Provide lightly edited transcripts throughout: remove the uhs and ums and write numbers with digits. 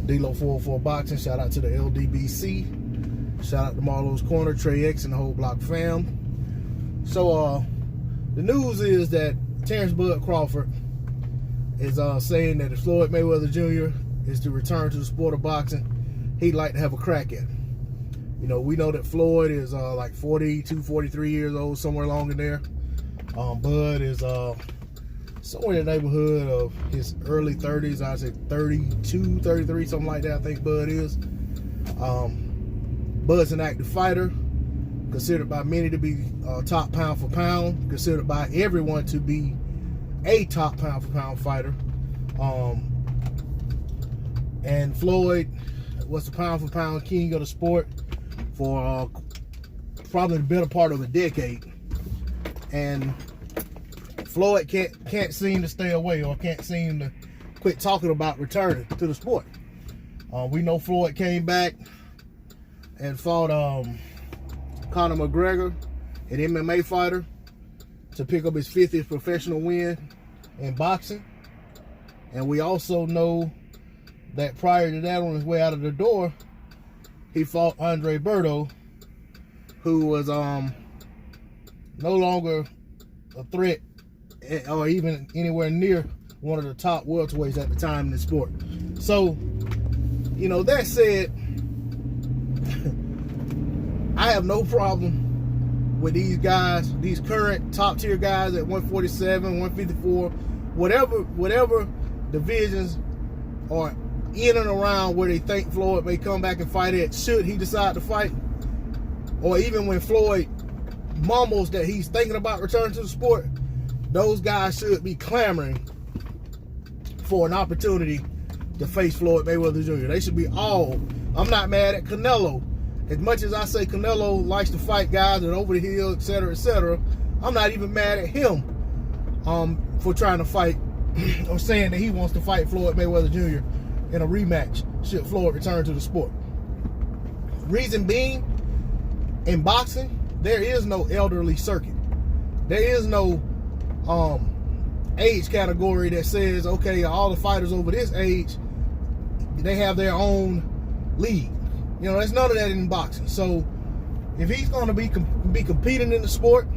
D-Lo 404 Boxing. Shout out to the LDBC. Shout out to Marlowe's Corner, Trey X, and the whole block fam. So, the news is that Terrence Bud Crawford is saying that if Floyd Mayweather Jr. is to return to the sport of boxing, he'd like to have a crack at it. You know, we know that Floyd is like 42, 43 years old, somewhere along in there. Bud is somewhere in the neighborhood of his early 30s. I'd say 32, 33, something like that, I think Bud is. Bud's an active fighter, considered by many to be top pound for pound, considered by everyone to be a top pound for pound fighter. And Floyd was the pound for pound king of the sport for probably the better part of a decade. And Floyd can't seem to stay away, or can't seem to quit talking about returning to the sport. We know Floyd came back and fought Conor McGregor, an MMA fighter, to pick up his 50th professional win in boxing. And we also know that prior to that, on his way out of the door, he fought Andre Berto, who was no longer a threat or even anywhere near one of the top welterweights at the time in the sport. So, you know, that said, I have no problem with these guys, these current top tier guys at 147, 154, whatever divisions are in and around where they think Floyd may come back and fight at, should he decide to fight. Or even when Floyd mumbles that he's thinking about returning to the sport, those guys should be clamoring for an opportunity to face Floyd Mayweather Jr. They should be all. I'm not mad at Canelo. As much as I say Canelo likes to fight guys that are over the hill, etc., etc., I'm not even mad at him for trying to fight or saying that he wants to fight Floyd Mayweather Jr. in a rematch should Floyd return to the sport. Reason being, in boxing, there is no elderly circuit. There is no age category that says, okay, all the fighters over this age, they have their own league. You know, there's none of that in boxing. So if he's going to be competing in the sport,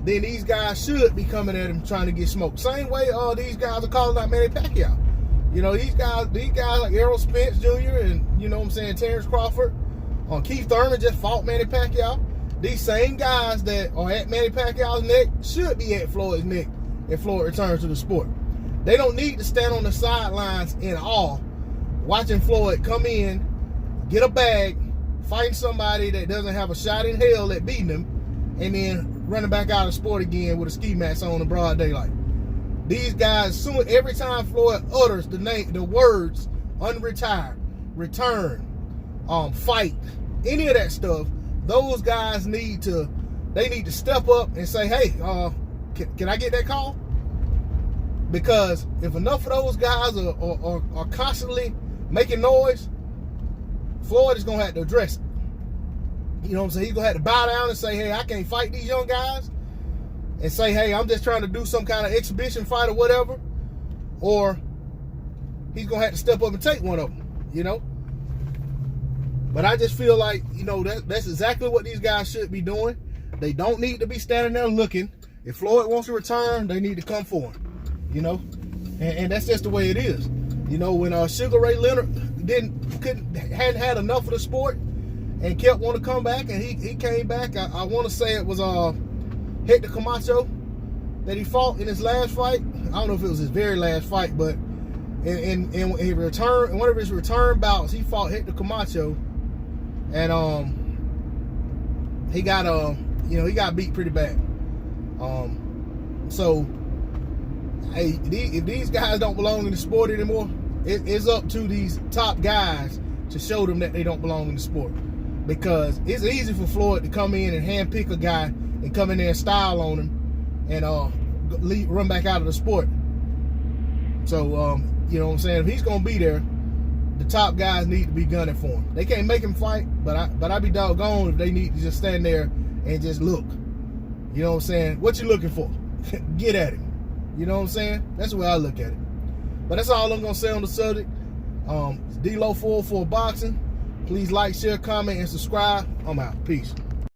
then these guys should be coming at him trying to get smoked. Same way these guys are calling out Manny Pacquiao. You know, these guys like Errol Spence Jr. and, you know what I'm saying, Terrence Crawford, Keith Thurman just fought Manny Pacquiao. These same guys that are at Manny Pacquiao's neck should be at Floyd's neck if Floyd returns to the sport. They don't need to stand on the sidelines in awe watching Floyd come in, get a bag, fighting somebody that doesn't have a shot in hell at beating him, and then running back out of the sport again with a ski mask on in broad daylight. These guys, every time Floyd utters the words unretire, return, fight, any of that stuff, those guys need to step up and say, hey, can I get that call? Because if enough of those guys are constantly making noise, Floyd is going to have to address it. You know what I'm saying? He's going to have to bow down and say, hey, I can't fight these young guys. And say, hey, I'm just trying to do some kind of exhibition fight or whatever. Or he's going to have to step up and take one of them, you know? But I just feel like, you know, that's exactly what these guys should be doing. They don't need to be standing there looking. If Floyd wants to return, they need to come for him, you know? And that's just the way it is. You know, when Sugar Ray Leonard hadn't had enough of the sport and kept wanting to come back, and he came back. I want to say it was Hector Camacho that he fought in his last fight. I don't know if it was his very last fight, but in one of his return bouts, he fought Hector Camacho, and he got he got beat pretty bad. So hey, if these guys don't belong in the sport anymore, it's up to these top guys to show them that they don't belong in the sport. Because it's easy for Floyd to come in and handpick a guy and come in there and style on him and run back out of the sport. So, you know what I'm saying? If he's going to be there, the top guys need to be gunning for him. They can't make him fight, but I'd be doggone if they need to just stand there and just look. You know what I'm saying? What you looking for? Get at him. You know what I'm saying? That's the way I look at it. But that's all I'm going to say on the subject. D-Lo 404 Boxing. Please like, share, comment, and subscribe. I'm out. Peace.